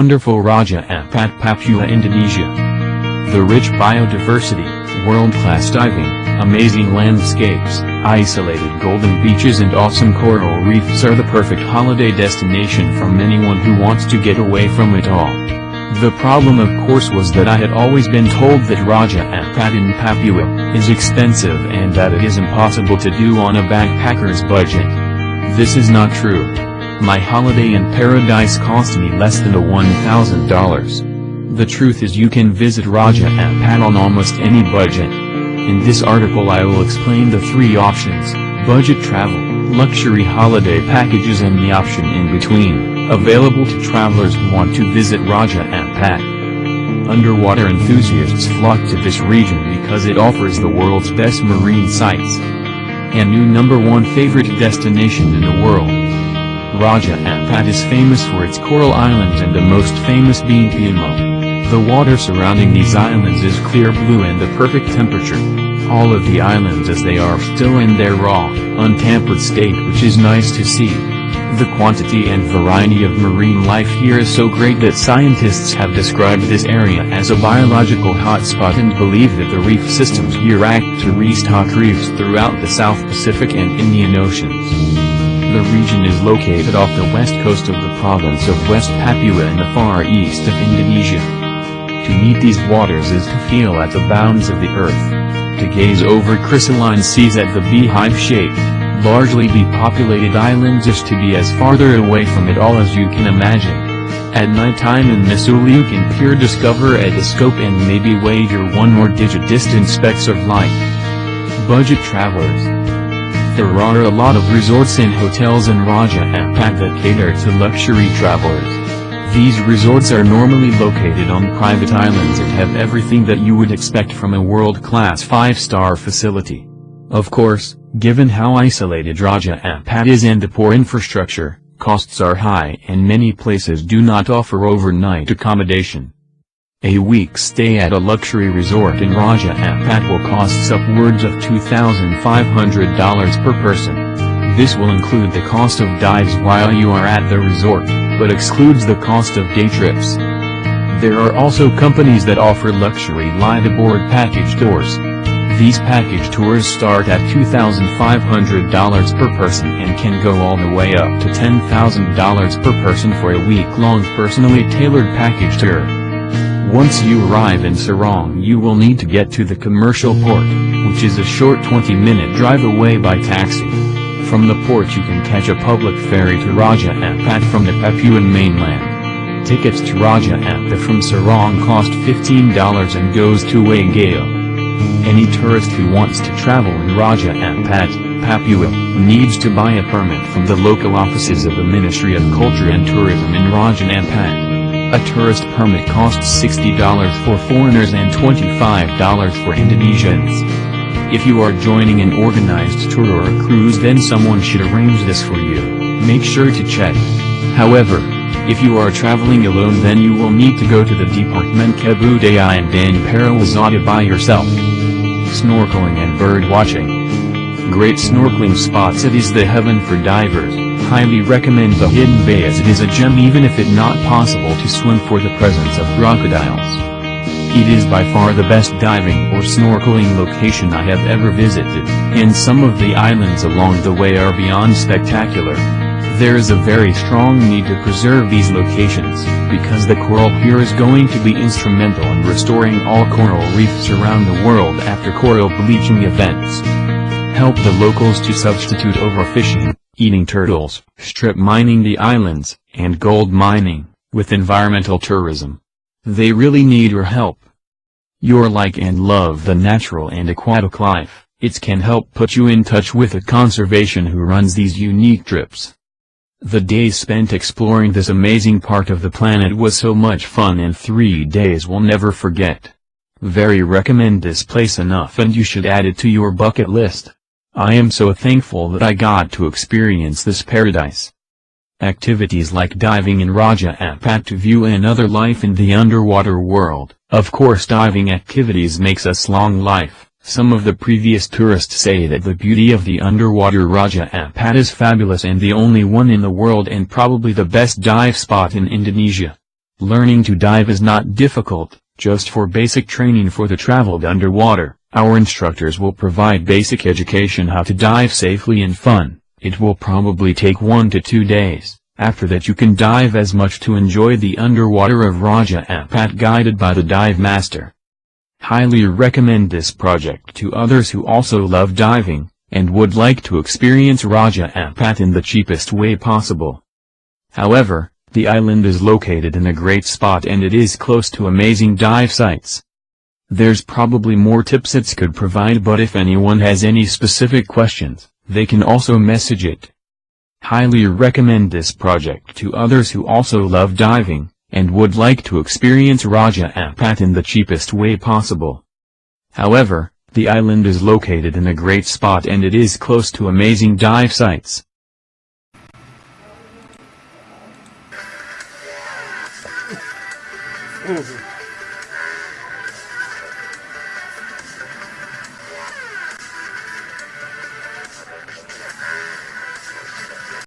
wonderful Raja Ampat Papua, Indonesia. The rich biodiversity, world-class diving, amazing landscapes, isolated golden beaches and awesome coral reefs are the perfect holiday destination for anyone who wants to get away from it all. The problem of course was that I had always been told that Raja Ampat in Papua is expensive and that it is impossible to do on a backpacker's budget. This is not true. My holiday in paradise cost me less than $1,000. The truth is you can visit Raja Ampat on almost any budget. In this article I will explain the three options: budget travel, luxury holiday packages and the option in between, available to travelers who want to visit Raja Ampat. Underwater enthusiasts flock to this region because it offers the world's best marine sights. And new #1 favorite destination in the world. Raja Ampat is famous for its coral islands and the most famous being Pimo. The water surrounding these islands is clear blue and the perfect temperature. All of the islands as they are still in their raw, untampered state, which is nice to see. The quantity and variety of marine life here is so great that scientists have described this area as a biological hotspot and believe that the reef systems here act to restock reefs throughout the South Pacific and Indian Oceans. The region is located off the west coast of the province of West Papua in the far east of Indonesia. To meet these waters is to feel at the bounds of the earth. To gaze over crystalline seas at the beehive-shaped, largely depopulated islands is to be as farther away from it all as you can imagine. At night time in Missoula you can peer discover at the scope and maybe wager one more digit distant specks of light. Budget travelers. There are a lot of resorts and hotels in Raja Ampat that cater to luxury travelers. These resorts are normally located on private islands and have everything that you would expect from a world-class 5-star facility. Of course, given how isolated Raja Ampat is and the poor infrastructure, costs are high and many places do not offer overnight accommodation. A week's stay at a luxury resort in Raja Ampat will cost upwards of $2,500 per person. This will include the cost of dives while you are at the resort, but excludes the cost of day trips. There are also companies that offer luxury live-aboard package tours. These package tours start at $2,500 per person and can go all the way up to $10,000 per person for a week-long personally tailored package tour. Once you arrive in Sarong you will need to get to the commercial port, which is a short 20-minute drive away by taxi. From the port you can catch a public ferry to Raja Ampat from the Papuan mainland. Tickets to Raja Ampat from Sarong cost $15 and goes two-way gale. Any tourist who wants to travel in Raja Ampat, Papua, needs to buy a permit from the local offices of the Ministry of Culture and Tourism in Raja Ampat. A tourist permit costs $60 for foreigners and $25 for Indonesians. If you are joining an organized tour or a cruise then someone should arrange this for you, make sure to check. However, if you are traveling alone then you will need to go to the Department Kebudayaan dan Pariwisata by yourself. Snorkeling and bird watching. Great snorkeling spots. It is the heaven for divers. Highly recommend the Hidden Bay as it is a gem even if it not possible to swim for the presence of crocodiles. It is by far the best diving or snorkeling location I have ever visited, and some of the islands along the way are beyond spectacular. There is a very strong need to preserve these locations, because the coral here is going to be instrumental in restoring all coral reefs around the world after coral bleaching events. Help the locals to substitute overfishing, eating turtles, strip mining the islands, and gold mining, with environmental tourism. They really need your help. You like and love the natural and aquatic life, it can help put you in touch with a conservation who runs these unique trips. The days spent exploring this amazing part of the planet was so much fun and 3 days we'll never forget. Very recommend this place enough and you should add it to your bucket list. I am so thankful that I got to experience this paradise. Activities like diving in Raja Ampat to view another life in the underwater world. Of course diving activities makes us long life. Some of the previous tourists say that the beauty of the underwater Raja Ampat is fabulous and the only one in the world and probably the best dive spot in Indonesia. Learning to dive is not difficult, just for basic training for the traveled underwater. Our instructors will provide basic education how to dive safely and fun. It will probably take 1 to 2 days. After that you can dive as much to enjoy the underwater of Raja Ampat guided by the dive master. Highly recommend this project to others who also love diving, and would like to experience Raja Ampat in the cheapest way possible. However, the island is located in a great spot and it is close to amazing dive sites. There's probably more tips it could provide, but if anyone has any specific questions, they can also message it. Highly recommend this project to others who also love diving, and would like to experience Raja Ampat in the cheapest way possible. However, the island is located in a great spot and it is close to amazing dive sites. Mm-hmm.